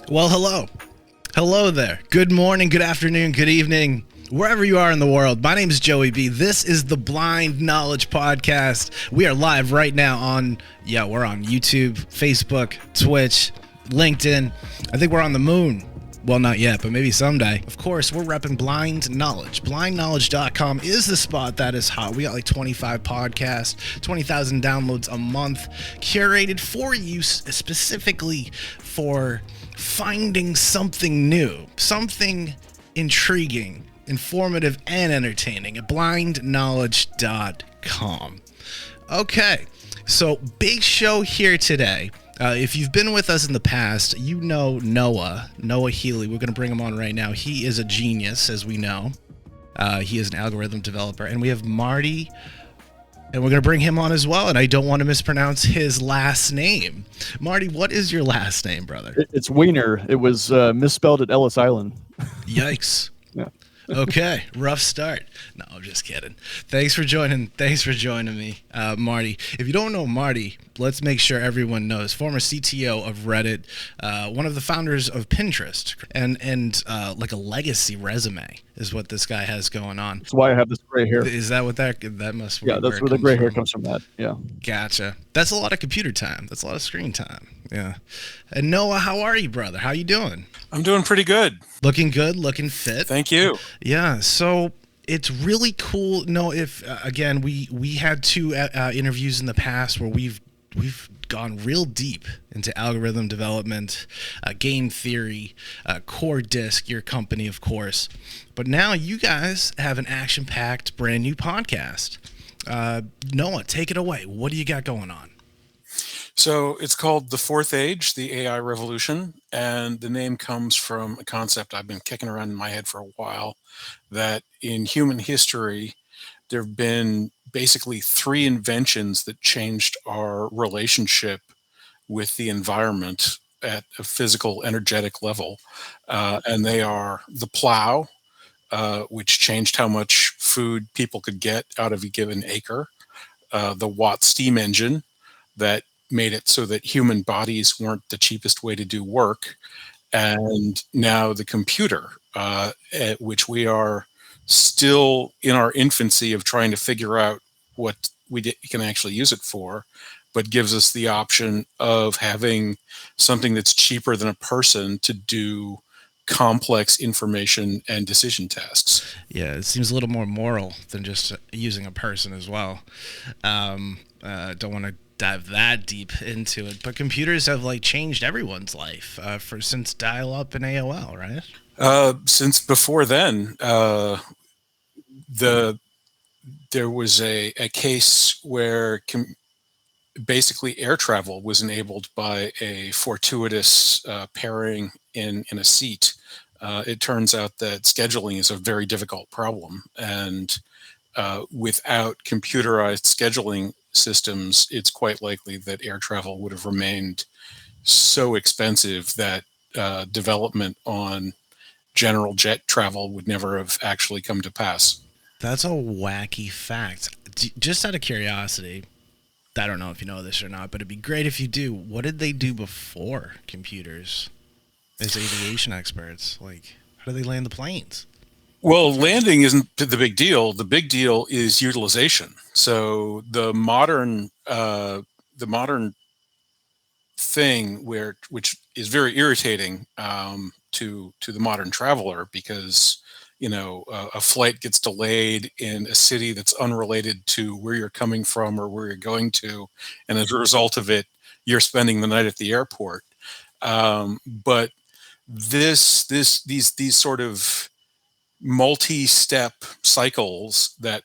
Well, hello. Hello there. Good morning, good afternoon, good evening, wherever you are in the world. My name is Joey B. This is the Blind Knowledge Podcast. We are live right now we're on YouTube, Facebook, Twitch, LinkedIn. I think we're on the moon. Well, not yet, but maybe someday. Of course, we're repping Blind Knowledge. BlindKnowledge.com is the spot that is hot. We got like 25 podcasts, 20,000 downloads a month, curated for you specifically for finding something new, something intriguing, informative, and entertaining at blindknowledge.com. Okay, so big show here today. If you've been with us in the past, you know Noah Healy. We're going to bring him on right now. He is a genius, as we know. He is an algorithm developer. And we have Marty, and we're going to bring him on as well. And I don't want to mispronounce his last name. Marty, what is your last name, brother? It's Wiener. It was misspelled at Ellis Island. Yikes. Yeah. Okay, rough start. No, I'm just kidding. Thanks for joining me, Marty. If you don't know Marty, let's make sure everyone knows. Former CTO of Reddit, one of the founders of Pinterest, and like a legacy resume is what this guy has going on. That's why I have this gray hair. Is that what that must be? Yeah, that's where the gray hair comes from. That. Yeah. Gotcha. That's a lot of computer time. That's a lot of screen time. Yeah. And Noah, how are you, brother? How you doing? I'm doing pretty good. Looking good, looking fit. Thank you. Yeah, so it's really cool. No, if again, we had two interviews in the past where we've gone real deep into algorithm development, game theory, core disk, your company, of course. But now you guys have an action-packed, brand new podcast. Noah, take it away. What do you got going on? So it's called The Fourth Age, the AI Revolution, and the name comes from a concept I've been kicking around in my head for a while, that in human history, there have been basically three inventions that changed our relationship with the environment at a physical, energetic level. And they are the plow, which changed how much food people could get out of a given acre, the Watt steam engine that made it so that human bodies weren't the cheapest way to do work, and now the computer, which we are still in our infancy of trying to figure out what can actually use it for, but gives us the option of having something that's cheaper than a person to do complex information and decision tasks. Yeah, it seems a little more moral than just using a person as well. Don't want to dive that deep into it, but computers have like changed everyone's life since dial-up and AOL, right? Since before then, there was a case where basically air travel was enabled by a fortuitous pairing in a seat. It turns out that scheduling is a very difficult problem, and without computerized scheduling systems, it's quite likely that air travel would have remained so expensive that development on general jet travel would never have actually come to pass. That's a wacky fact. Just out of curiosity, I don't know if you know this or not, but it'd be great if you do. What did they do before computers as aviation experts? Like, how do they land the planes? Well, landing isn't the big deal. The big deal is utilization. So the modern thing which is very irritating to the modern traveler, because a flight gets delayed in a city that's unrelated to where you're coming from or where you're going to, and as a result of it, you're spending the night at the airport. But these sort of multi-step cycles that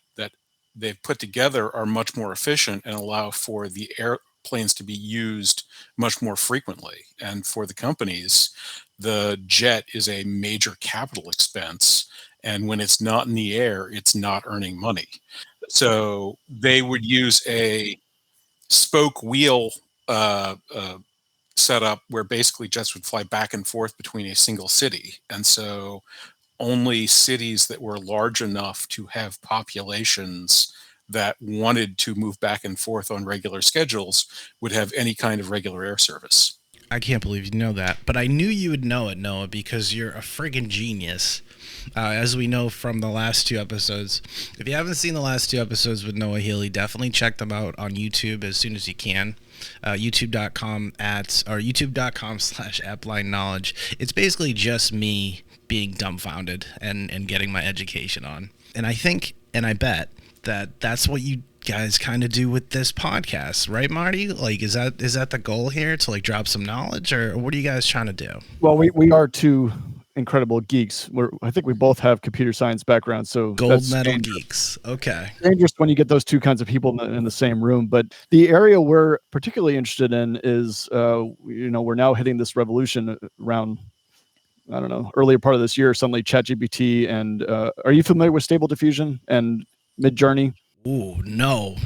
they've put together are much more efficient and allow for the airplanes to be used much more frequently. And for the companies, the jet is a major capital expense, and when it's not in the air, it's not earning money. So they would use a spoke wheel setup where basically jets would fly back and forth between a single city. And so only cities that were large enough to have populations that wanted to move back and forth on regular schedules would have any kind of regular air service. I can't believe you know that, but I knew you would know it, Noah, because you're a friggin' genius. As we know from the last 2 episodes. If you haven't seen the last 2 episodes with Noah Healy, definitely check them out on YouTube as soon as you can. YouTube.com/appline knowledge. It's basically just me being dumbfounded and getting my education on. And I think, and I bet that that's what you guys kind of do with this podcast, right, Marty? Like, is that the goal here, to like drop some knowledge, or what are you guys trying to do? Well, we are two incredible geeks. I think we both have computer science backgrounds, so Gold medal geeks. Okay. Dangerous when you get those two kinds of people in the same room. But the area we're particularly interested in is, we're now hitting this revolution around, I don't know, earlier part of this year. Suddenly, ChatGPT and are you familiar with Stable Diffusion and Midjourney? Ooh, no.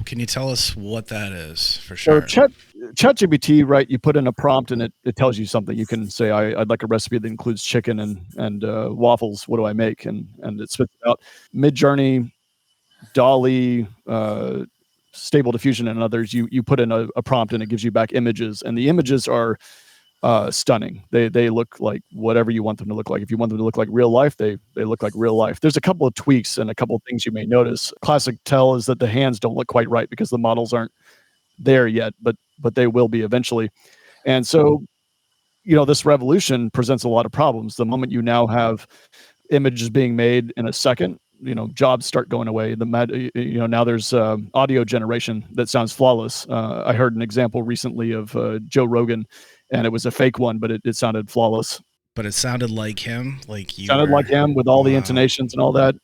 Can you tell us what that is for sure? So ChatGPT, right? You put in a prompt and it tells you something. You can say, I'd like a recipe that includes chicken and waffles. What do I make? And it spits it out. Midjourney, Dolly, Stable Diffusion, and others. You put in a prompt and it gives you back images, and the images are stunning. They look like whatever you want them to look like. If you want them to look like real life, they look like real life. There's a couple of tweaks and a couple of things you may notice. Classic tell is that the hands don't look quite right because the models aren't there yet, but they will be eventually. And so, this revolution presents a lot of problems. The moment you now have images being made in a second, jobs start going away. Now there's audio generation that sounds flawless. I heard an example recently of Joe Rogan, and it was a fake one, but it sounded flawless. But it sounded like him, like you sounded like him with all the intonations and all that.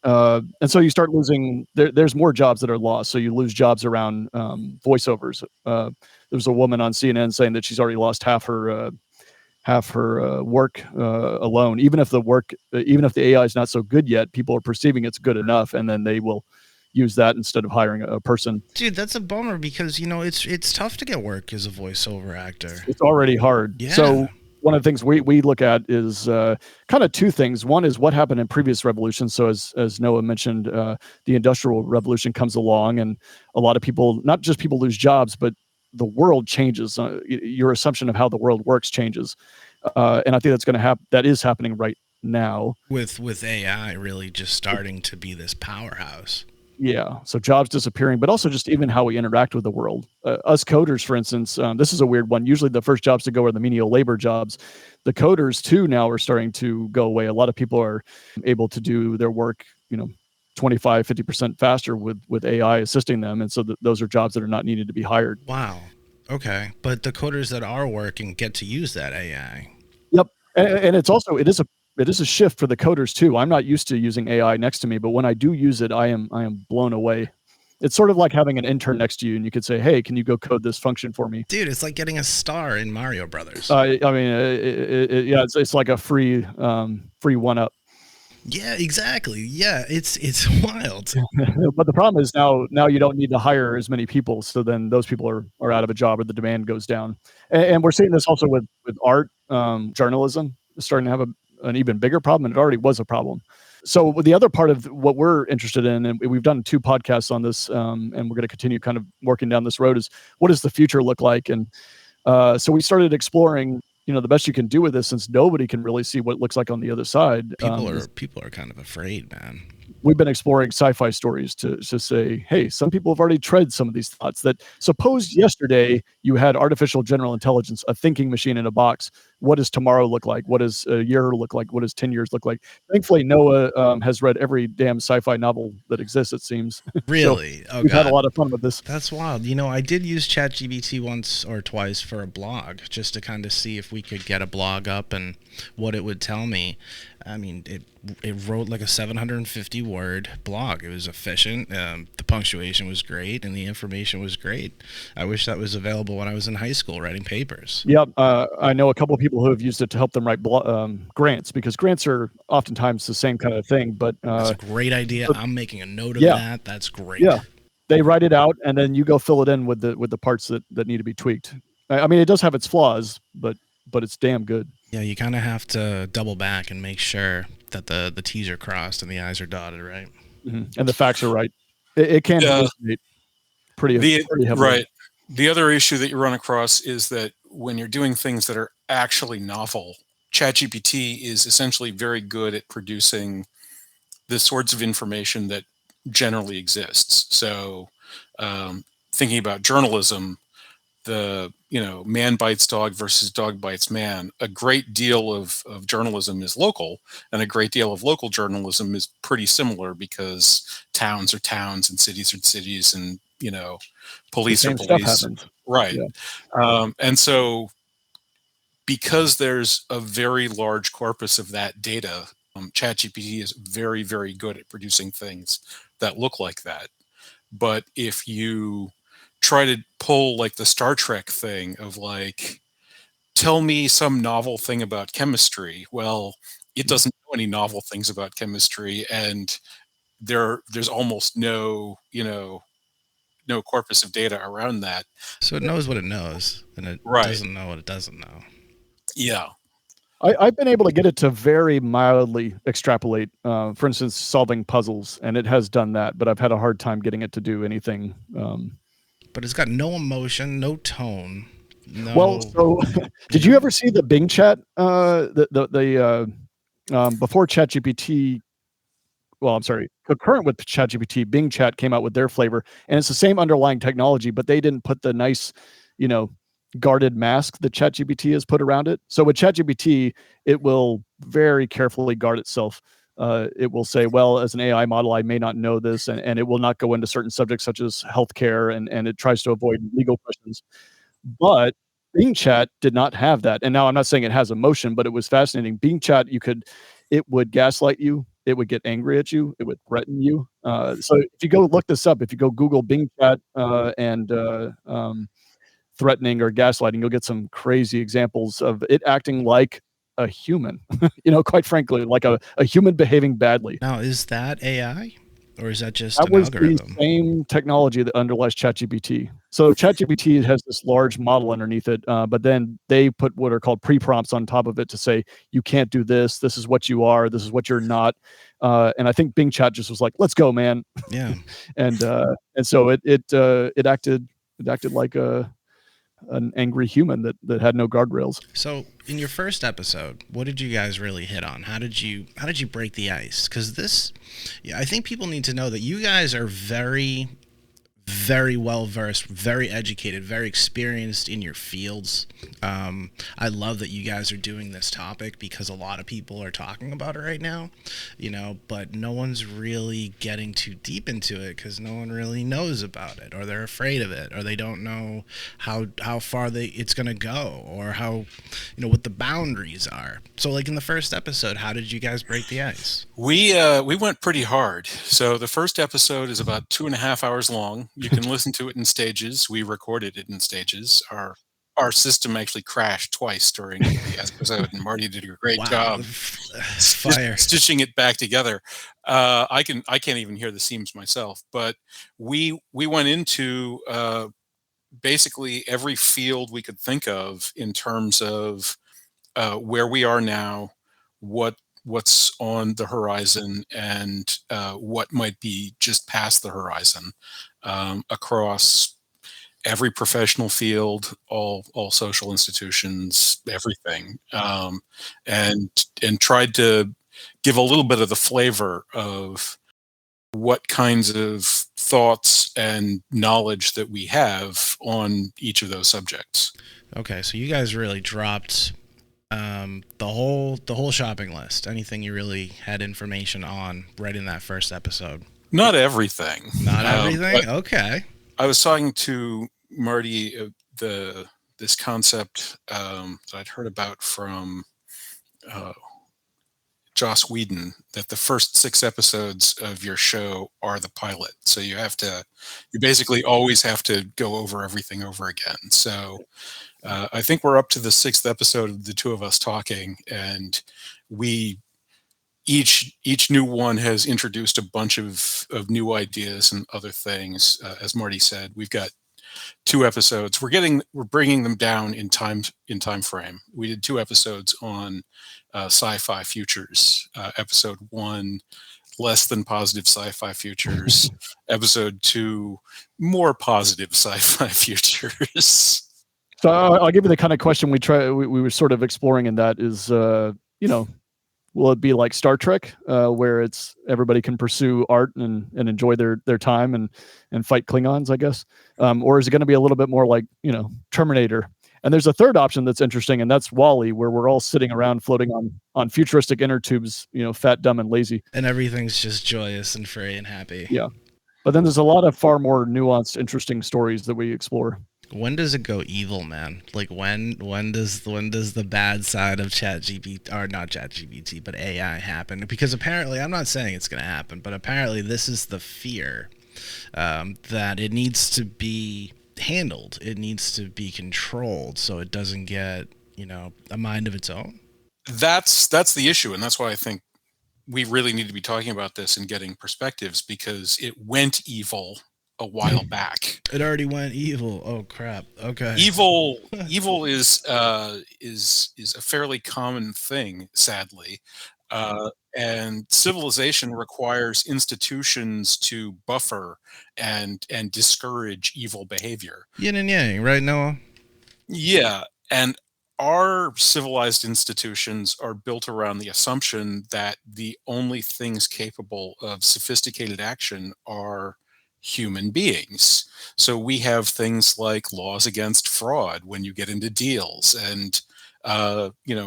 And so you start losing. There's more jobs that are lost. So you lose jobs around voiceovers. There was a woman on CNN saying that she's already lost half her work alone. Even if the AI is not so good yet, people are perceiving it's good enough, and then they will use that instead of hiring a person. Dude, that's a bummer because it's tough to get work as a voiceover actor. It's already hard. Yeah. So one of the things we look at is kind of two things. One is what happened in previous revolutions. So as Noah mentioned, the Industrial Revolution comes along, and a lot of people, not just people lose jobs, but the world changes. Your assumption of how the world works changes, and I think that's going to happen. That is happening right now with AI really just starting to be this powerhouse. Yeah, so jobs disappearing, but also just even how we interact with the world. Us coders, for instance, this is a weird one. Usually the first jobs to go are the menial labor jobs. The coders, too, now are starting to go away. A lot of people are able to do their work, 25, 50% faster with AI assisting them. And so those are jobs that are not needed to be hired. Wow. Okay. But the coders that are working get to use that AI. Yep. And it is a shift for the coders too. I'm not used to using AI next to me, but when I do use it, I am blown away. It's sort of like having an intern next to you, and you could say, "Hey, can you go code this function for me?" Dude, it's like getting a star in Mario Brothers. It's like a free one-up. Yeah, exactly. Yeah, it's wild. But the problem is now you don't need to hire as many people, so then those people are out of a job, or the demand goes down. And we're seeing this also with art, journalism is starting to have an even bigger problem, and it already was a problem. So the other part of what we're interested in, and we've done 2 podcasts on this, and we're going to continue kind of working down this road, is what does the future look like? And so we started exploring, the best you can do with this, since nobody can really see what it looks like on the other side. People are kind of afraid, man. We've been exploring sci-fi stories to say, hey, some people have already tread some of these thoughts. That suppose yesterday you had artificial general intelligence, a thinking machine in a box. What does tomorrow look like? What does a year look like? What does 10 years look like? Thankfully, Noah has read every damn sci-fi novel that exists, it seems. Really? So we've had a lot of fun with this. That's wild. I did use ChatGPT once or twice for a blog, just to kind of see if we could get a blog up and what it would tell me. I mean, it wrote like a 750-word blog. It was efficient. The punctuation was great, and the information was great. I wish that was available when I was in high school writing papers. Yep. I know a couple of people who have used it to help them write grants, because grants are oftentimes the same kind of thing. But that's a great idea. I'm making a note of that. That's great. Yeah. They write it out, and then you go fill it in with the parts that need to be tweaked. I mean, it does have its flaws, but it's damn good. Yeah, you kind of have to double back and make sure that the T's are crossed and the I's are dotted, right? Mm-hmm. And the facts are right. It can hallucinate pretty heavily. Right. The other issue that you run across is that when you're doing things that are actually novel, ChatGPT is essentially very good at producing the sorts of information that generally exists. So, thinking about journalism, the man bites dog versus dog bites man, a great deal of journalism is local, and a great deal of local journalism is pretty similar because towns are towns and cities are cities, and The police are same stuff police, happens. right? Yeah. And so, because there's a very large corpus of that data, ChatGPT is very, very good at producing things that look like that. But if you try to pull like the Star Trek thing of like, tell me some novel thing about chemistry, well, it doesn't know any novel things about chemistry, and there's almost no corpus of data around that. So it knows what it knows, and it Right. doesn't know what it doesn't know. Yeah. I've been able to get it to very mildly extrapolate, for instance, solving puzzles, and it has done that, but I've had a hard time getting it to do anything. But it's got no emotion, no tone, no. Well, so did you ever see the Bing chat? Before ChatGPT, well, I'm sorry, concurrent with ChatGPT, Bing Chat came out with their flavor, and it's the same underlying technology, but they didn't put the nice, guarded mask that ChatGPT has put around it. So with ChatGPT, it will very carefully guard itself. It will say, well, as an AI model, I may not know this, and it will not go into certain subjects such as healthcare, and it tries to avoid legal questions. But Bing Chat did not have that. And now I'm not saying it has emotion, but it was fascinating. Bing Chat, it would gaslight you. It would get angry at you. It would threaten you. So if you go look this up, if you go Google Bing Chat and threatening or gaslighting, you'll get some crazy examples of it acting like a human, quite frankly, like a human behaving badly. Now, is that AI, or is that just That an was algorithm? the same technology that underlies ChatGPT. So ChatGPT has this large model underneath it, but then they put what are called pre-prompts on top of it to say, you can't do this. This is what you are. This is what you're not. And I think Bing Chat just was like, let's go, man. Yeah. and so it acted like an angry human that had no guardrails. So in your first episode, what did you guys really hit on? How did you break the ice? Because I think people need to know that you guys are very, very well versed, very educated, very experienced in your fields. I love that you guys are doing this topic because a lot of people are talking about it right now, but no one's really getting too deep into it because no one really knows about it, or they're afraid of it, or they don't know how far it's going to go, or how, what the boundaries are. So like in the first episode, how did you guys break the ice? We went pretty hard. So the first episode is about 2.5 hours long. You can listen to it in stages. We recorded it in stages. Our system actually crashed twice during the episode, and Marty did a great job stitching it back together. I can't even hear the seams myself, but we went into basically every field we could think of in terms of where we are now, what's on the horizon, and what might be just past the horizon, across every professional field, all social institutions, everything, and tried to give a little bit of the flavor of what kinds of thoughts and knowledge that we have on each of those subjects. Okay, so you guys really dropped the whole shopping list. Anything you really had information on right in that first episode. Not everything. Not everything. Okay. I was talking to Marty this concept that I'd heard about from Joss Whedon, that the first 6 episodes of your show are the pilot. So you basically always have to go over everything over again. So I think we're up to the 6th episode of the two of us talking, and each new one has introduced a bunch of new ideas and other things. As Marty said, we've got 2 episodes. We're bringing them down in time frame. We did 2 episodes on sci-fi futures. Episode 1, less than positive sci-fi futures. Episode 2, more positive sci-fi futures. So I'll give you the kind of question we were sort of exploring in that is, will it be like Star Trek, where it's everybody can pursue art and enjoy their time and fight Klingons, I guess, or is it going to be a little bit more like Terminator? And there's a third option that's interesting, and that's Wall-E, where we're all sitting around floating on futuristic inner tubes, fat, dumb, and lazy, and everything's just joyous and free and happy. Yeah, but then there's a lot of far more nuanced, interesting stories that we explore. When does it go evil, man? Like when does the bad side of ChatGPT, or not ChatGPT, but AI happen? Because apparently, I'm not saying it's going to happen, but apparently this is the fear, that it needs to be handled. It needs to be controlled so it doesn't get, a mind of its own. That's the issue, and that's why I think we really need to be talking about this and getting perspectives, because it went evil a while back. It already went evil. Oh crap. Okay. Evil is a fairly common thing, sadly. And civilization requires institutions to buffer and discourage evil behavior. Yin and yang, right, Noah? Yeah, and our civilized institutions are built around the assumption that the only things capable of sophisticated action are human beings. So we have things like laws against fraud when you get into deals, and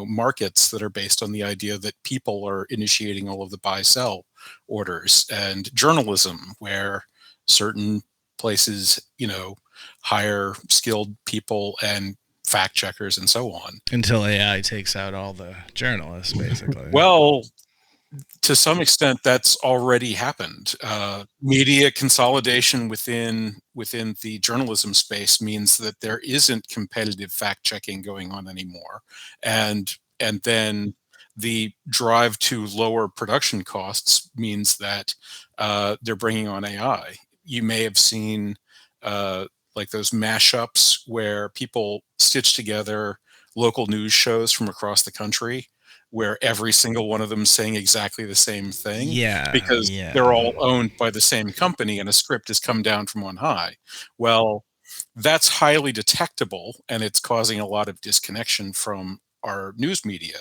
markets that are based on the idea that people are initiating all of the buy-sell orders, and journalism where certain places hire skilled people and fact checkers and so on, until AI takes out all the journalists, basically. Well, to some extent, that's already happened. Media consolidation within the journalism space means that there isn't competitive fact checking going on anymore, and then the drive to lower production costs means that they're bringing on AI. You may have seen like those mashups where people stitch together local news shows from across the country, where every single one of them is saying exactly the same thing. Yeah, because they're all owned by the same company and a script has come down from on high. Well, that's highly detectable, and it's causing a lot of disconnection from our news media.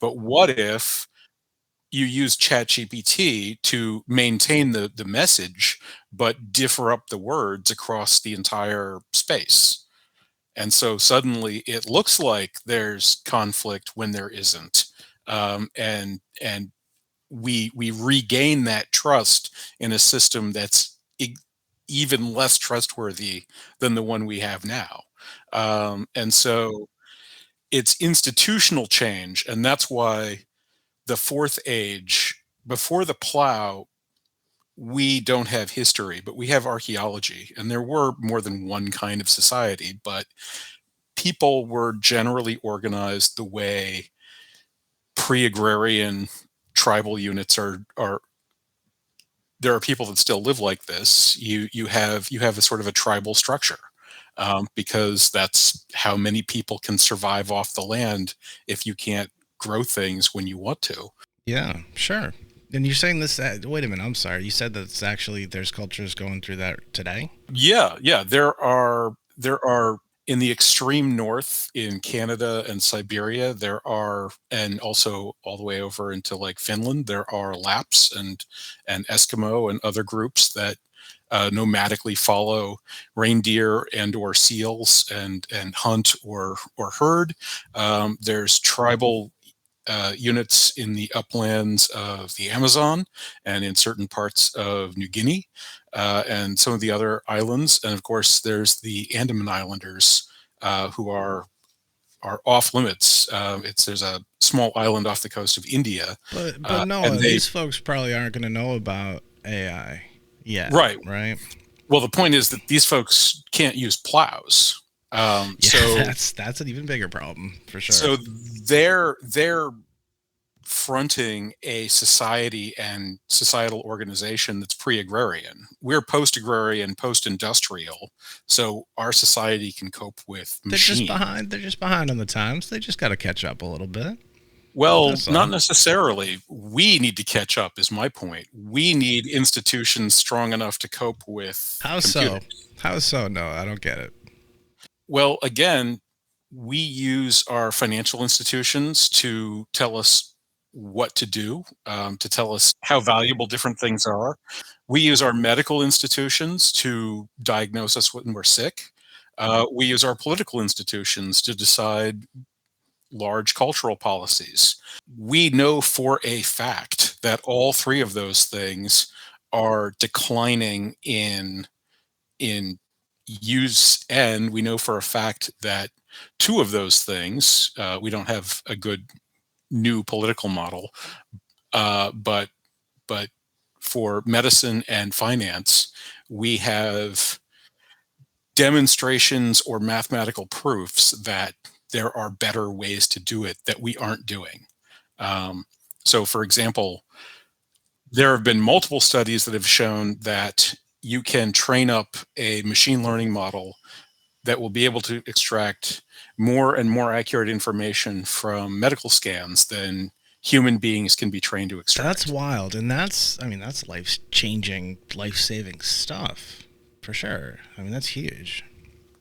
But what if you use ChatGPT to maintain the message, but differ up the words across the entire space? And so suddenly it looks like there's conflict when there isn't. And we regain that trust in a system that's even less trustworthy than the one we have now. And so it's institutional change, and that's why the fourth age, before the plow, we don't have history, but we have archaeology, and there were more than one kind of society, but people were generally organized the way pre-agrarian tribal units are. There are people that still live like this. You have a sort of a tribal structure, because that's how many people can survive off the land if you can't grow things when you want to. Yeah, sure. And you're saying this, wait a minute, I'm sorry. You said that it's actually, there's cultures going through that today? Yeah. There are in the extreme north in Canada and Siberia, there are, and also all the way over into like Finland, there are Lapps and Eskimo and other groups that nomadically follow reindeer and or seals and hunt or herd. There's tribal units in the uplands of the Amazon and in certain parts of New Guinea, and some of the other islands. And of course, there's the Andaman Islanders, who are off limits. There's a small island off the coast of India. But no, these folks probably aren't going to know about AI yet. Right. Well, the point is that these folks can't use plows. So that's an even bigger problem for sure. So they're fronting a society and societal organization that's pre-agrarian. We're post-agrarian, post-industrial, so our society can cope with machine. They're just behind on the times. They just got to catch up a little bit. Well, not necessarily. We need to catch up, is my point. We need institutions strong enough to cope with computers. How so? No, I don't get it. Well, again, we use our financial institutions to tell us what to do, to tell us how valuable different things are. We use our medical institutions to diagnose us when we're sick. We use our political institutions to decide large cultural policies. We know for a fact that all three of those things are declining in use, and we know for a fact that two of those things, we don't have a good new political model, but for medicine and finance, we have demonstrations or mathematical proofs that there are better ways to do it that we aren't doing. So, for example, there have been multiple studies that have shown that you can train up a machine learning model that will be able to extract more and more accurate information from medical scans than human beings can be trained to extract. That's wild. And that's life-changing, life-saving stuff, for sure. I mean, that's huge.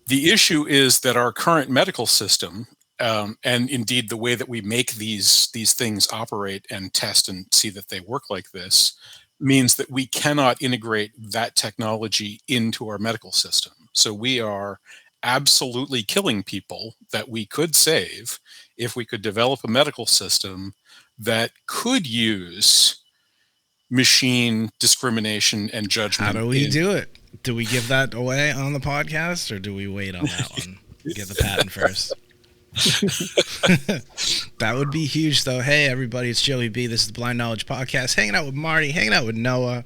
The issue is that our current medical system, and indeed the way that we make these things operate and test and see that they work like this, means that we cannot integrate that technology into our medical system. So we are absolutely killing people that we could save if we could develop a medical system that could use machine discrimination and judgment. How do we do it? Do we give that away on the podcast, or do we wait on that one? Get the patent first. That would be huge, though. Hey, everybody, it's Joey B. This is the Blind Knowledge Podcast. Hanging out with Marty, hanging out with Noah.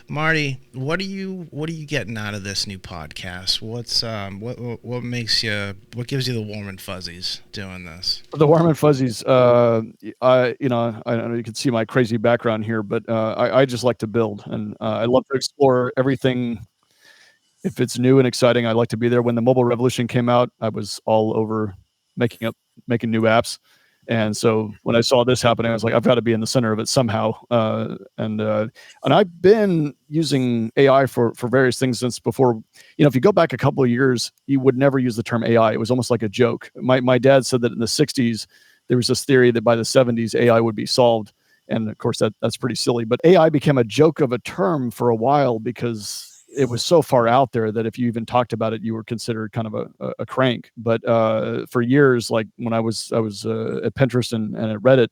Marty, what are you getting out of this new podcast? What's what gives you the warm and fuzzies doing this? The warm and fuzzies. I know you can see my crazy background here, but I just like to build, and I love to explore everything. If it's new and exciting, I like to be there. When the mobile revolution came out, I was all over making new apps. And so when I saw this happening, I was like, I've got to be in the center of it somehow. And I've been using AI for various things since before. If you go back a couple of years, you would never use the term AI. It was almost like a joke. My dad said that in the 60s, there was this theory that by the 70s, AI would be solved. And of course, that's pretty silly. But AI became a joke of a term for a while because it was so far out there that if you even talked about it, you were considered kind of a crank. But for years, like when I was at Pinterest and at Reddit,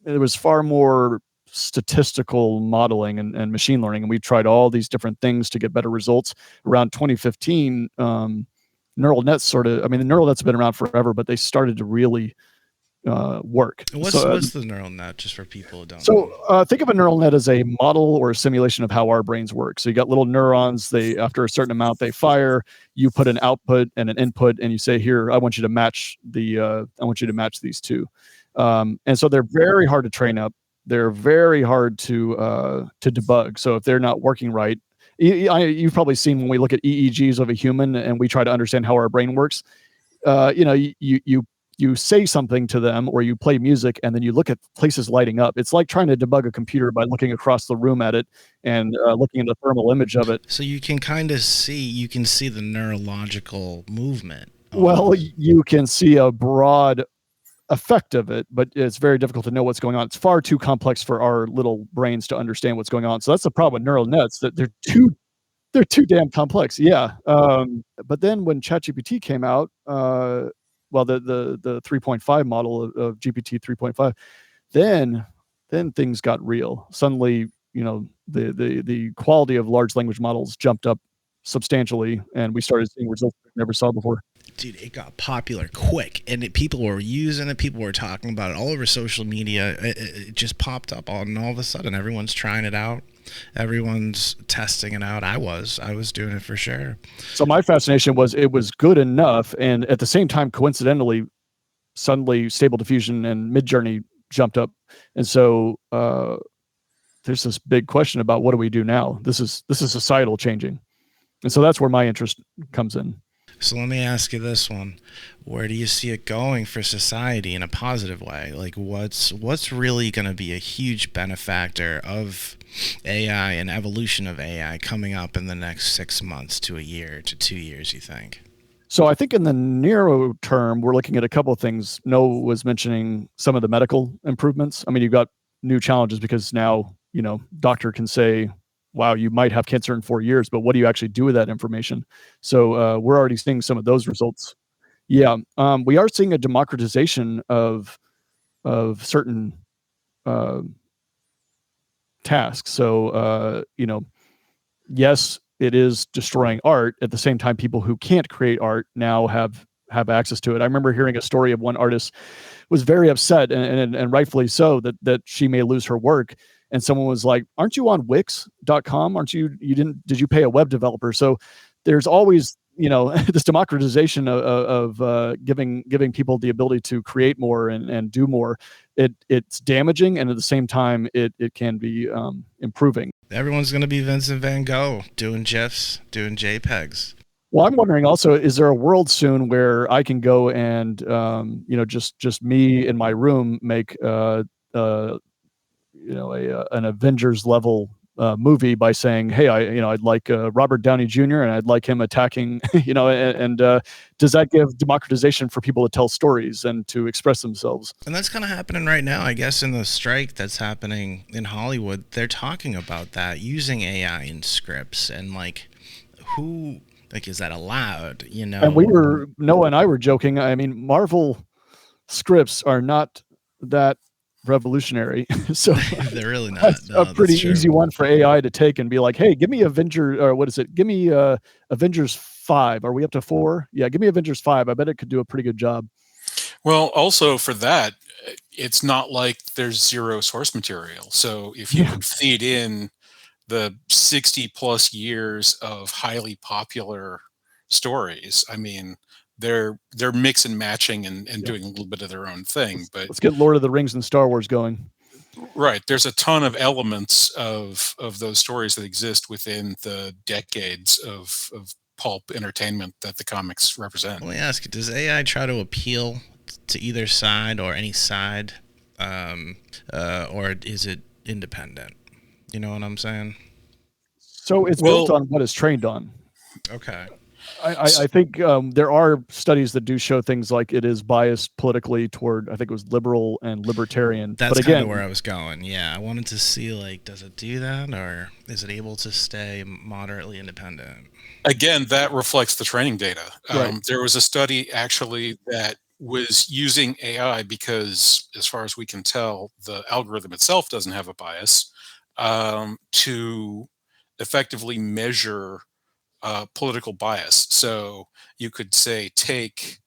it was far more statistical modeling and machine learning. And we tried all these different things to get better results. Around 2015, neural nets the neural nets have been around forever, but they started to really work. What's the neural net, just for people who don't know? Think of a neural net as a model or a simulation of how our brains work. So you got little neurons. They, after a certain amount, they fire. You put an output and an input, and you say, "Here, I want you to match these two." And so they're very hard to train up. They're very hard to debug. So if they're not working right, you've probably seen when we look at EEGs of a human and we try to understand how our brain works. You say something to them or you play music and then you look at places lighting up. It's like trying to debug a computer by looking across the room at it and looking at the thermal image of it. So you can see the neurological movement. Well, you can see a broad effect of it, but it's very difficult to know what's going on. It's far too complex for our little brains to understand what's going on. So that's the problem with neural nets, that they're too damn complex. Yeah. But then when ChatGPT came out, the 3.5 model of GPT 3.5, then things got real. Suddenly, the quality of large language models jumped up substantially, and we started seeing results we never saw before. Dude, it got popular quick, and people were using it. People were talking about it all over social media. It just popped up and all of a sudden, everyone's trying it out. Everyone's testing it out. I was doing it for sure. So my fascination was it was good enough, and at the same time, coincidentally, suddenly Stable Diffusion and Midjourney jumped up, and so there's this big question about what do we do now? This is societal changing, and so that's where my interest comes in. So let me ask you this one. Where do you see it going for society in a positive way? Like what's really going to be a huge benefactor of AI and evolution of AI coming up in the next 6 months to a year to 2 years, you think? So I think in the near term, we're looking at a couple of things. Noah was mentioning some of the medical improvements. I mean, you've got new challenges because now, doctor can say, wow, you might have cancer in 4 years, but what do you actually do with that information? So we're already seeing some of those results. Yeah. We are seeing a democratization of certain tasks. So, yes, it is destroying art. At the same time, people who can't create art now have access to it. I remember hearing a story of one artist was very upset, and rightfully so, that she may lose her work. And someone was like, "Aren't you on Wix.com? Aren't you? Did you pay a web developer?" So there's always this democratization of giving people the ability to create more and do more. It's damaging, and at the same time, it can be improving. Everyone's going to be Vincent van Gogh doing GIFs, doing JPEGs. Well, I'm wondering also, is there a world soon where I can go and just me in my room make an Avengers level movie by saying, hey, I'd like Robert Downey Jr. and I'd like him attacking, and does that give democratization for people to tell stories and to express themselves? And that's kind of happening right now, I guess, in the strike that's happening in Hollywood. They're talking about that, using AI in scripts, and is that allowed? And Noah and I were joking. I mean, Marvel scripts are not that revolutionary. So they're really not. That's a pretty easy one for AI to take and be like, hey, give me Avengers, or what is it? Give me Avengers 5. Are we up to 4? Yeah, give me Avengers 5. I bet it could do a pretty good job. Well, also for that, it's not like there's zero source material. So if you could feed in the 60 plus years of highly popular stories, I mean, they're mix and matching and doing a little bit of their own thing. But let's get Lord of the Rings and Star Wars going. Right. There's a ton of elements of those stories that exist within the decades of pulp entertainment that the comics represent. Let me ask you, does AI try to appeal to either side or any side, or is it independent? You know what I'm saying? So it's built on what it's trained on. Okay. I think there are studies that do show things like it is biased politically toward, I think it was liberal and libertarian. That's kind of where I was going. Yeah, I wanted to see, does it do that, or is it able to stay moderately independent? Again, that reflects the training data. Right. There was a study actually that was using AI because, as far as we can tell, the algorithm itself doesn't have a bias, to effectively measure political bias. So you could say, take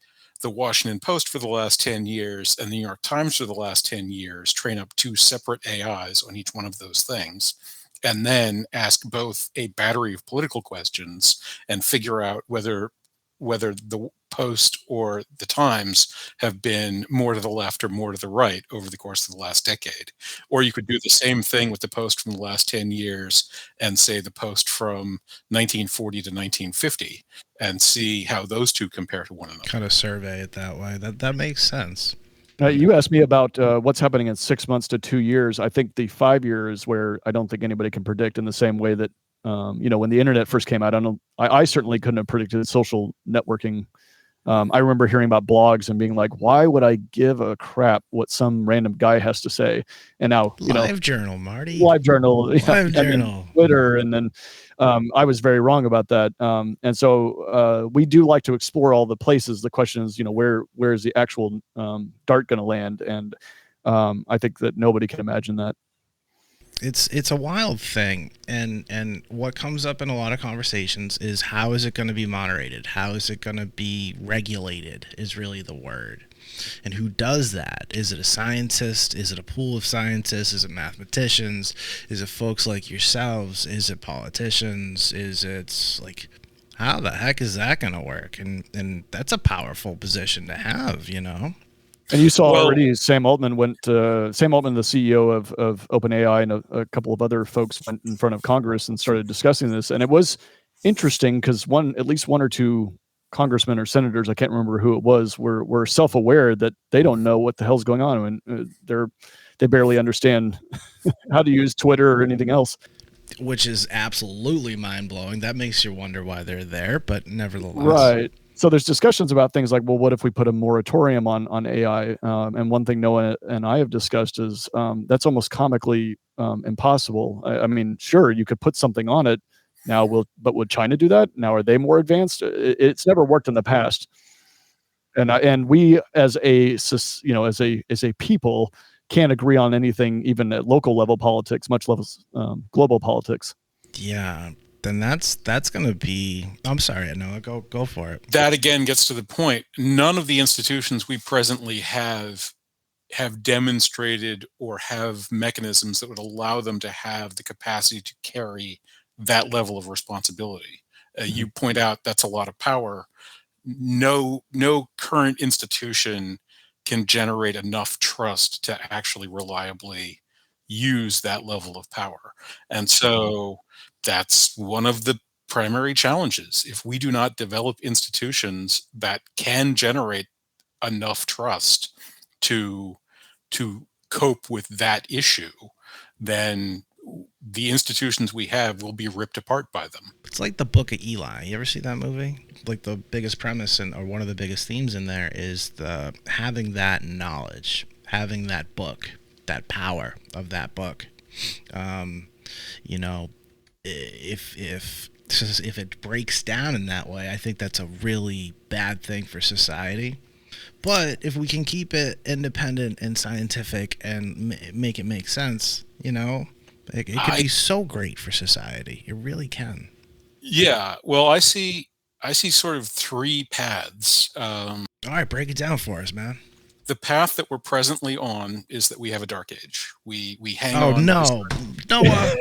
the Washington Post for the last 10 years and the New York Times for the last 10 years, train up 2 separate AIs on each one of those things, and then ask both a battery of political questions and figure out whether the Post or the Times have been more to the left or more to the right over the course of the last decade. Or you could do the same thing with the Post from the last 10 years and say the Post from 1940 to 1950 and see how those two compare to one another. Kind of survey it that way. That makes sense. You asked me about what's happening in 6 months to 2 years. I think the 5 years where I don't think anybody can predict, in the same way that when the internet first came out, I certainly couldn't have predicted social networking. I remember hearing about blogs and being like, why would I give a crap what some random guy has to say? And now, Live journal, Marty. Live journal. Live journal. Twitter. And then I was very wrong about that. And so we do like to explore all the places. The question is, where is the actual dart going to land? And I think that nobody can imagine that. It's a wild thing, and what comes up in a lot of conversations is, how is it going to be moderated? How is it going to be regulated is really the word. And who does that? Is it a scientist? Is it a pool of scientists? Is it mathematicians? Is it folks like yourselves? Is it politicians? Is it how the heck is that going to work? And that's a powerful position to have, And you saw already Sam Altman, the CEO of OpenAI, and a couple of other folks went in front of Congress and started discussing this. And it was interesting because at least one or two congressmen or senators, I can't remember who it was, were self-aware that they don't know what the hell's going on, and they barely understand how to use Twitter or anything else. Which is absolutely mind-blowing. That makes you wonder why they're there, but nevertheless. Right. So there's discussions about things like, well, what if we put a moratorium on AI? And one thing Noah and I have discussed is that's almost comically impossible. I mean, sure, you could put something on it now. But would China do that? Now, are they more advanced? It's never worked in the past. And we as a people can't agree on anything, even at local level politics, much less global politics. Yeah, then that's gonna be. I'm sorry, Noah. Go for it. That again gets to the point. None of the institutions we presently have demonstrated or have mechanisms that would allow them to have the capacity to carry that level of responsibility. You point out that's a lot of power. No current institution can generate enough trust to actually reliably use that level of power. And so that's one of the primary challenges. If we do not develop institutions that can generate enough trust to cope with that issue, then the institutions we have will be ripped apart by them. It's like the Book of Eli. You ever see that movie? Like the biggest premise or one of the biggest themes in there is the having that knowledge, having that book, that power of that book. You know, if it breaks down in that way, I think that's a really bad thing for society. But if we can keep it independent and scientific and make it make sense, you know, it could be so great for society. It really can. Yeah. Well, I see sort of three paths. All right, break it down for us, man. The path that we're presently on is that we have a dark age. We hang Oh on. no, Noah.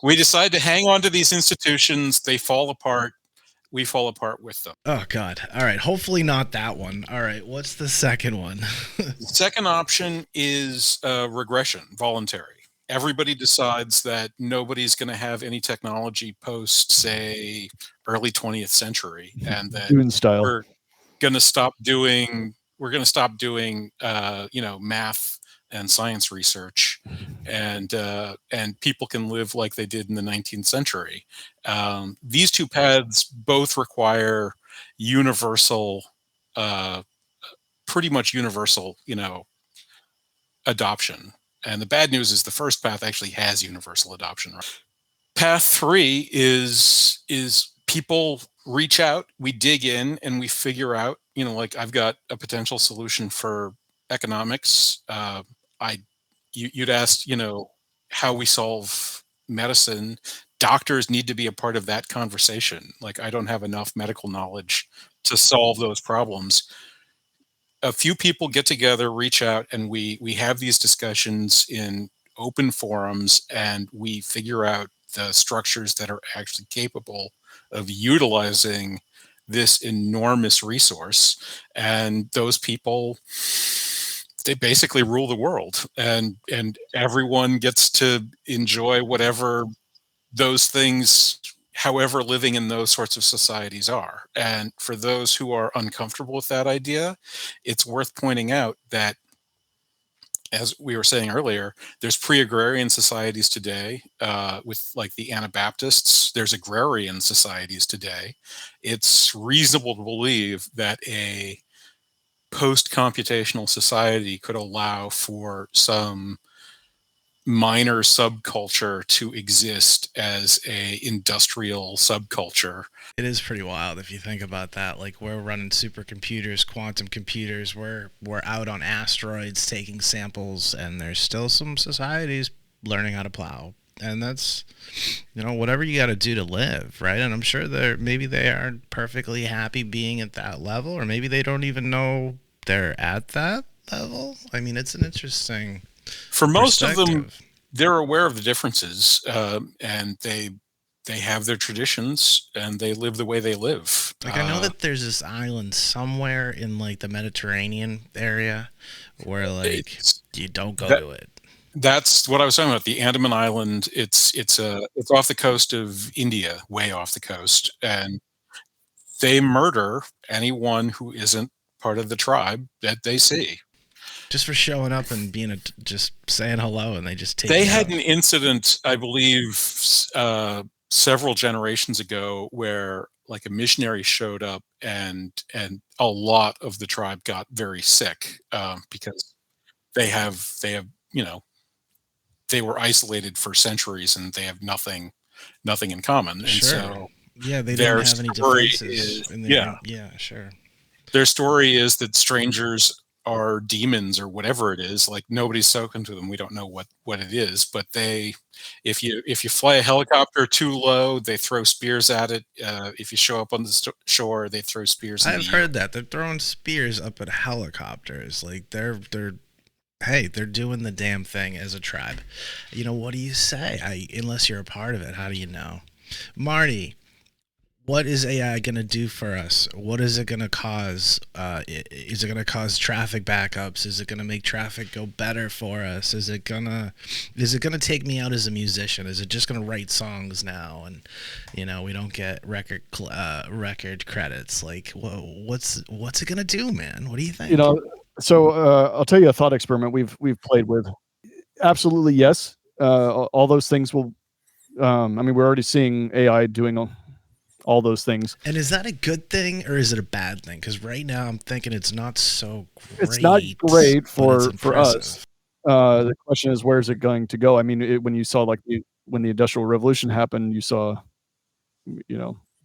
We decide to hang on to these institutions. They fall apart. We fall apart with them. Oh God. All right. Hopefully not that one. All right. What's the second one? The second option is regression, voluntary. Everybody decides that nobody's going to have any technology post, say, early 20th century, and that Dune style. we're going to stop doing math and science research, and people can live like they did in the 19th century. These two paths both require universal, pretty much universal, adoption. And the bad news is the first path actually has universal adoption. Right? Path 3 is people reach out, we dig in, and we figure out, like I've got a potential solution for economics. You'd asked, how we solve medicine. Doctors need to be a part of that conversation. Like I don't have enough medical knowledge to solve those problems. A few people get together, reach out, and we have these discussions in open forums, and we figure out the structures that are actually capable of utilizing this enormous resource. And those people, they basically rule the world, and everyone gets to enjoy whatever those things, however living in those sorts of societies are. And for those who are uncomfortable with that idea, it's worth pointing out that, as we were saying earlier, there's pre-agrarian societies today with like the Anabaptists. There's agrarian societies today. It's reasonable to believe that a post-computational society could allow for some minor subculture to exist as a industrial subculture. It is pretty wild if you think about that. Like we're running supercomputers, quantum computers. We're out on asteroids taking samples, and there's still some societies learning how to plow. And that's, whatever you got to do to live, right? And I'm sure maybe they aren't perfectly happy being at that level, or maybe they don't even know they're at that level. I mean, it's an interesting. For most of them, they're aware of the differences, and they have their traditions, and they live the way they live. Like I know that there's this island somewhere in like the Mediterranean area where like you don't go to it. That's what I was talking about. The Andaman Island. It's off the coast of India, way off the coast, and they murder anyone who isn't part of the tribe that they see. Just for showing up and just saying hello, and they just take. They had an incident, I believe, several generations ago where like a missionary showed up and a lot of the tribe got very sick because they have they were isolated for centuries and they have nothing in common, and Sure. so Yeah, they didn't their have any story defenses is in their yeah yeah, sure. their story is that strangers are demons or whatever it is. Like nobody's spoken to them, we don't know what it is, but they, if you fly a helicopter too low, they throw spears at it. If you show up on the shore, they throw spears into I've you. heard that they're throwing spears up at helicopters. Like they're hey, they're doing the damn thing as a tribe. What do you say? Unless you're a part of it, how do you know? Marty, what is AI going to do for us? What is it going to cause? Is it going to cause traffic backups? Is it going to make traffic go better for us? Is it gonna take me out as a musician? Is it just going to write songs now, and we don't get record credits? Like, what's it going to do, man? What do you think? So I'll tell you a thought experiment we've played with. Absolutely, yes. All those things will. I mean, we're already seeing AI doing all those things. And is that a good thing or is it a bad thing? Because right now I'm thinking it's not so great. It's not great but it's for us. impressive. The question is, where's it going to go? I mean, when you saw when the Industrial Revolution happened, you saw,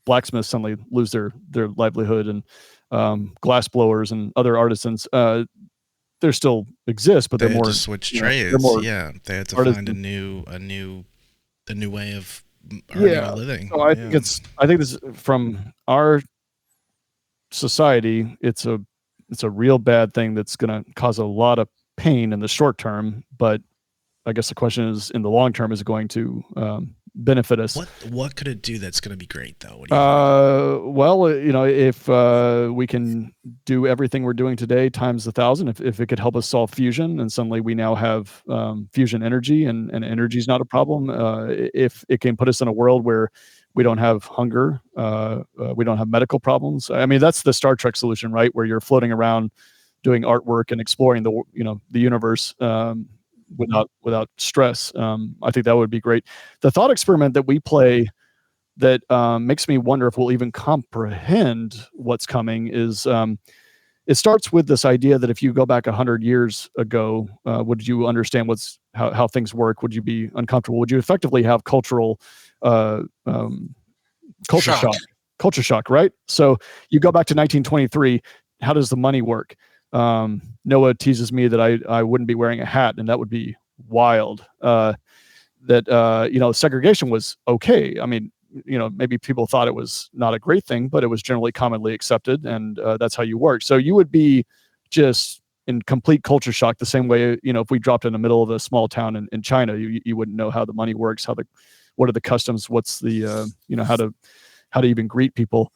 blacksmiths suddenly lose their livelihood, and glass blowers and other artisans. They still exist, but They they're had more to switch they're trades. more Yeah, they had to artisans. find a new way of earning a living. So I think this, from our society, it's a real bad thing that's going to cause a lot of pain in the short term. But I guess the question is, in the long term, is it going to benefit us? What could it do that's going to be great though? What do you think? Well, if we can do everything we're doing today times 1,000, if it could help us solve fusion, and suddenly we now have fusion energy, and energy is not a problem. If it can put us in a world where we don't have hunger, we don't have medical problems. I mean, that's the Star Trek solution, right? Where you're floating around doing artwork and exploring the universe without stress. I think that would be great. The thought experiment that we play that makes me wonder if we'll even comprehend what's coming is, it starts with this idea that if you go back 100 years ago, would you understand how things work? Would you be uncomfortable? Would you effectively have culture Shock. shock, right? So you go back to 1923. How does the money work? Noah teases me that I wouldn't be wearing a hat, and that would be wild. Segregation was okay. I mean, maybe people thought it was not a great thing, but it was generally commonly accepted, and that's how you work. So you would be just in complete culture shock, the same way, if we dropped in the middle of a small town in China, you wouldn't know how the money works, what are the customs, what's the, how to even greet people.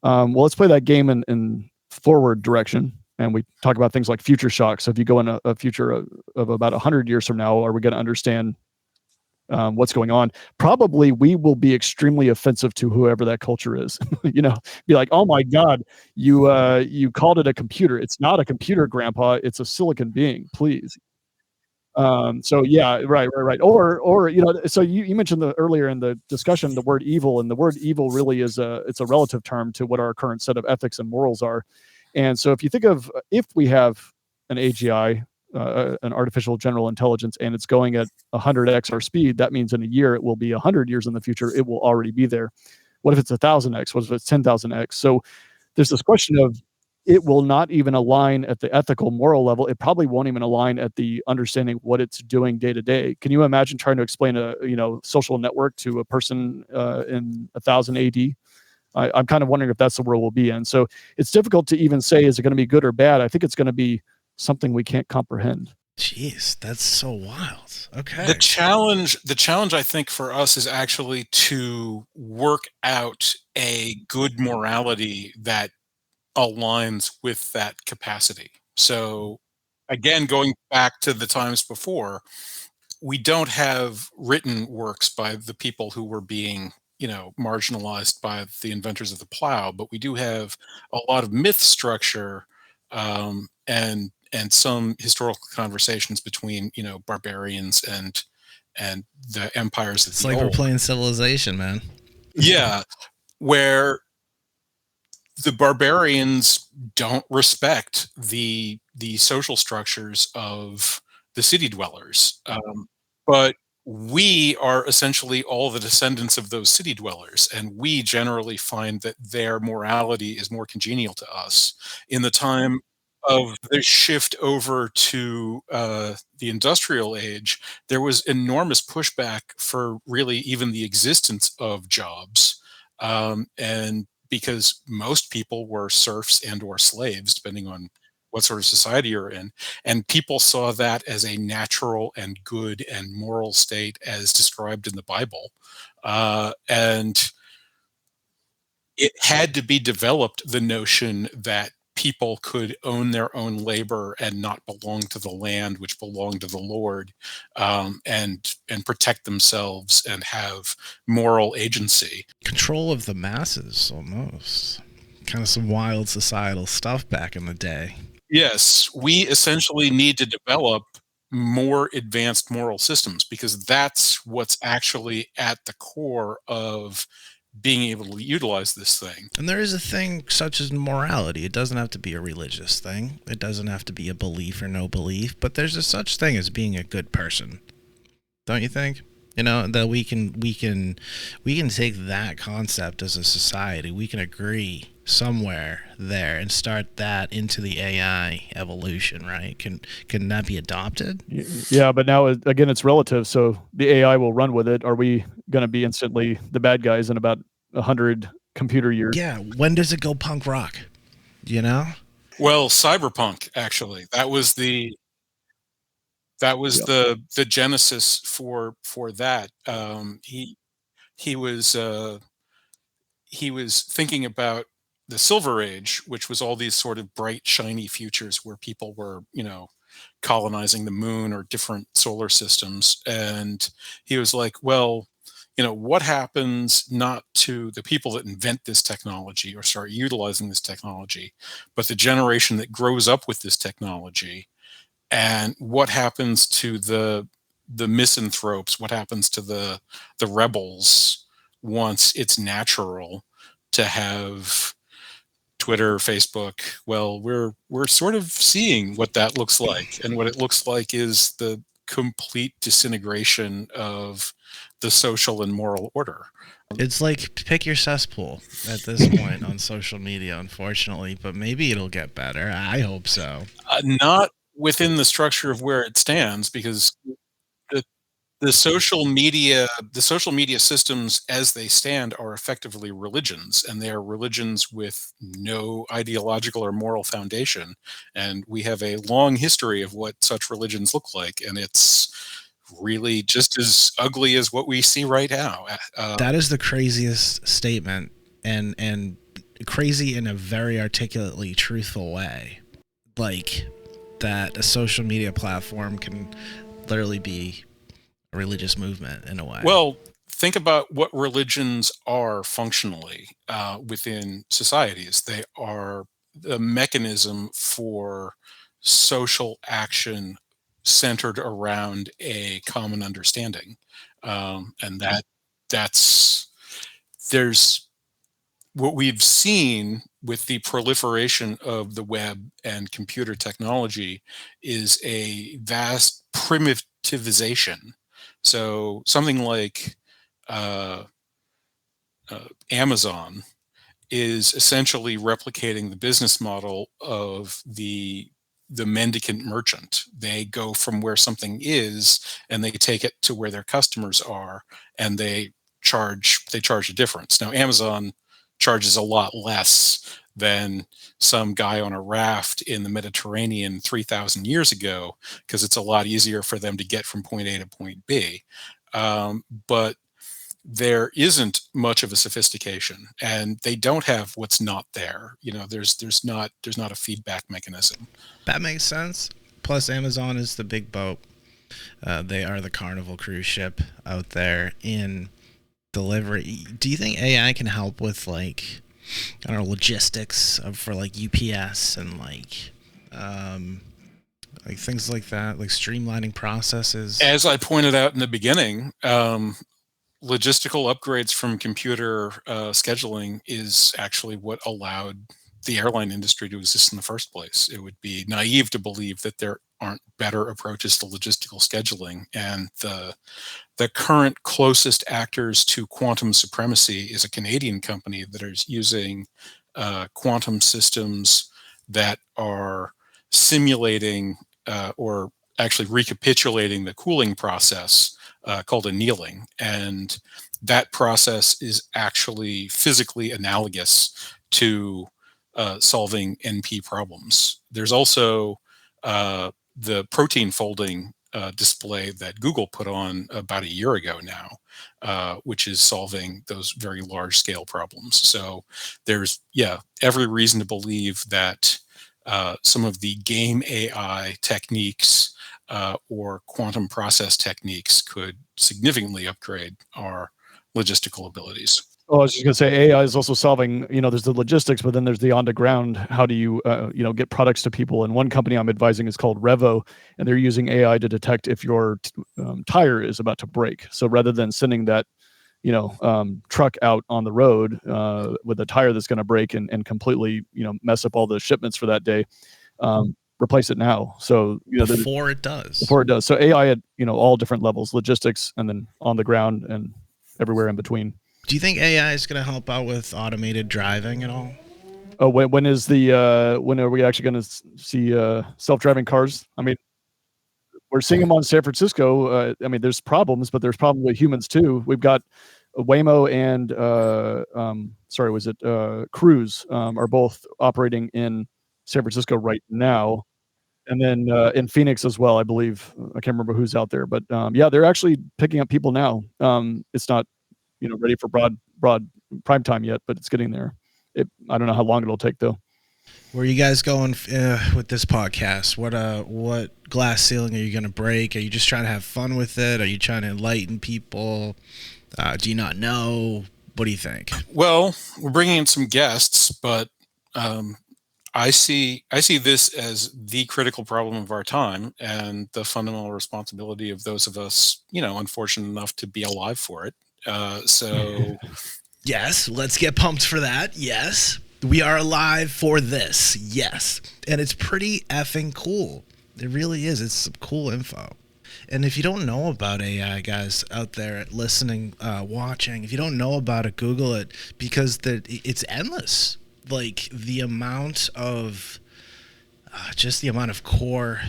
Well, let's play that game in forward direction. And we talk about things like future shock. So if you go in a future of about 100 years from now, are we going to understand what's going on? Probably we will be extremely offensive to whoever that culture is. Be like, oh my God, you called it a computer. It's not a computer, Grandpa. It's a silicon being, please. So yeah, right. Or so you mentioned earlier in the discussion the word evil, and the word evil really it's a relative term to what our current set of ethics and morals are. And so if you think of, if we have an AGI, an artificial general intelligence, and it's going at 100x our speed, that means in a year it will be 100 years in the future, it will already be there. What if it's 1,000x? What if it's 10,000x? So there's this question of, it will not even align at the ethical moral level. It probably won't even align at the understanding what it's doing day to day. Can you imagine trying to explain a social network to a person in 1000 AD? I'm kind of wondering if that's the world we'll be in. So it's difficult to even say, is it going to be good or bad? I think it's going to be something we can't comprehend. Jeez, that's so wild. Okay. The challenge I think for us is actually to work out a good morality that aligns with that capacity. So again, going back to the times before, we don't have written works by the people who were being marginalized by the inventors of the plow, but we do have a lot of myth structure, and some historical conversations between barbarians and and the empires of It's the like we're old. playing Civilization, man. Yeah, where the barbarians don't respect the social structures of the city dwellers, but we are essentially all the descendants of those city dwellers, and we generally find that their morality is more congenial to us. In the time of the shift over to the industrial age, there was enormous pushback for really even the existence of jobs, and because most people were serfs and or slaves, depending on what sort of society you're in, and people saw that as a natural and good and moral state as described in the Bible, and it had to be developed, the notion that people could own their own labor and not belong to the land which belonged to the Lord, and protect themselves and have moral agency. Control of the masses, almost. Kind of some wild societal stuff back in the day. Yes, we essentially need to develop more advanced moral systems because that's what's actually at the core of being able to utilize this thing. And there is a thing such as morality. It doesn't have to be a religious thing. It doesn't have to be a belief or no belief, but there's a such thing as being a good person. Don't you think? You know, that we can take that concept as a society. We can agree somewhere there and start that into the AI evolution, right? Can that be adopted? Yeah, but now again, it's relative. So the AI will run with it. Are we going to be instantly the bad guys in about 100 computer years? Yeah. When does it go punk rock? You know? Well, cyberpunk actually, that was the Yeah. the genesis for that. He was he was thinking about the Silver Age, which was all these sort of bright, shiny futures where people were, colonizing the moon or different solar systems. And he was like, well, what happens not to the people that invent this technology or start utilizing this technology, but the generation that grows up with this technology? And what happens to the misanthropes? What happens to the rebels once it's natural to have Twitter, Facebook? Well, we're sort of seeing what that looks like, and what it looks like is the complete disintegration of the social and moral order. It's like pick your cesspool at this point on social media, unfortunately, but maybe it'll get better. I hope so. Not within the structure of where it stands, because the the social media systems as they stand are effectively religions, and they are religions with no ideological or moral foundation, and we have a long history of what such religions look like, and it's really just as ugly as what we see right now. That is the craziest statement, and crazy in a very articulately truthful way. Like that a social media platform can literally be a religious movement in a way. Well, think about what religions are functionally within societies. They are the mechanism for social action centered around a common understanding, and that's there's what we've seen with the proliferation of the web and computer technology is a vast primitivization. So something like uh, Amazon is essentially replicating the business model of the mendicant merchant. They go from where something is and they take it to where their customers are, and they charge a difference. Now Amazon charges a lot less than some guy on a raft in the Mediterranean 3,000 years ago, because it's a lot easier for them to get from point A to point B. But there isn't much of a sophistication, and they don't have what's not there. There's not a feedback mechanism. That makes sense. Plus, Amazon is the big boat. They are the Carnival cruise ship out there in delivery. Do you think AI can help with like, I don't know, logistics for like UPS and like like things like that, like streamlining processes. As I pointed out in the beginning, logistical upgrades from computer scheduling is actually what allowed the airline industry to exist in the first place. It would be naive to believe that there aren't better approaches to logistical scheduling. And the current closest actors to quantum supremacy is a Canadian company that is using quantum systems that are simulating or actually recapitulating the cooling process called annealing. And that process is actually physically analogous to solving NP problems. There's also the protein folding display that Google put on about a year ago now, which is solving those very large scale problems. So there's, every reason to believe that some of the game AI techniques or quantum process techniques could significantly upgrade our logistical abilities. Oh, I was just going to say AI is also solving, there's the logistics, but then there's the on the ground. How do you, get products to people? And one company I'm advising is called Revo, and they're using AI to detect if your tire is about to break. So rather than sending that, truck out on the road with a tire that's going to break and completely, mess up all the shipments for that day, replace it now. So, before it does. So AI at, all different levels, logistics, and then on the ground and everywhere in between. Do you think AI is going to help out with automated driving at all? Oh, when are we actually going to see self-driving cars? I mean, we're seeing them on San Francisco. There's problems, but there's problems with humans too. We've got Waymo and Cruise are both operating in San Francisco right now, and then in Phoenix as well, I believe. I can't remember who's out there, but they're actually picking up people now. It's not ready for broad prime time yet, but it's getting there. I don't know how long it'll take though. Where are you guys going with this podcast? What glass ceiling are you going to break? Are you just trying to have fun with it? Are you trying to enlighten people? Do you not know? What do you think? Well, we're bringing in some guests, but I see this as the critical problem of our time and the fundamental responsibility of those of us, unfortunate enough to be alive for it. So yes, let's get pumped for that. Yes, we are alive for this. Yes, and it's pretty effing cool. It really is. It's some cool info. And if you don't know about AI, guys out there listening, watching, if you don't know about it, Google it, because it's endless. Like the amount of core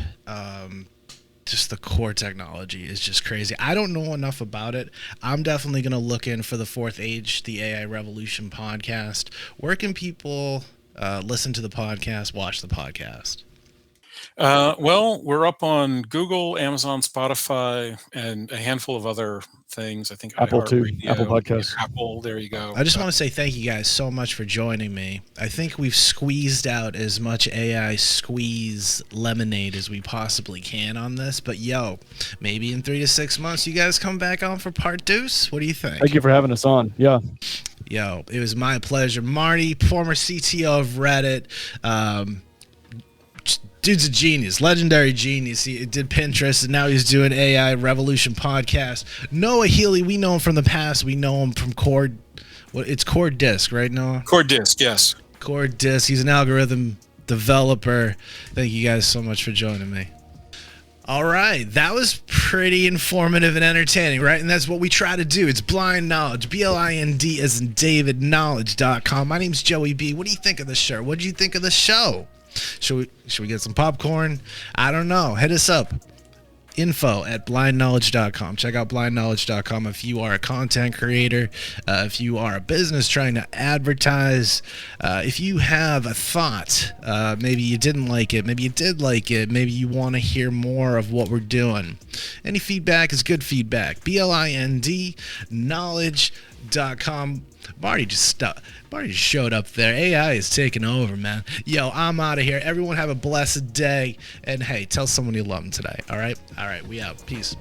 just the core technology is just crazy. I don't know enough about it. I'm definitely going to look in for the Fourth Age, the AI Revolution podcast. Where can people listen to the podcast, watch the podcast? Well, we're up on Google, Amazon, Spotify, and a handful of other things. I think Apple too. Apple Podcasts. Apple. There you go. I just want to say thank you guys so much for joining me. I think we've squeezed out as much AI squeeze lemonade as we possibly can on this. But maybe in 3 to 6 months, you guys come back on for part 2. What do you think? Thank you for having us on. Yeah. It was my pleasure. Marty, former CTO of Reddit. Dude's a genius, legendary genius. He did Pinterest, and now he's doing AI Revolution podcast. Noah Healy, we know him from the past. We know him from it's Core Disk, right, Noah? Core Disk, yes. Core Disk. He's an algorithm developer. Thank you guys so much for joining me. All right, that was pretty informative and entertaining, right? And that's what we try to do. It's blind knowledge, blind as in David, knowledge.com. My name's Joey B. What do you think of the show? What did you think of the show? Should we get some popcorn? I don't know. Hit us up. info@blindknowledge.com. Check out blindknowledge.com if you are a content creator, if you are a business trying to advertise, if you have a thought, maybe you didn't like it, maybe you did like it, maybe you want to hear more of what we're doing. Any feedback is good feedback. BLIND knowledge.com. Marty just showed up there. AI is taking over, man. I'm out of here. Everyone have a blessed day. And hey, tell someone you love them today. All right, we out. Peace.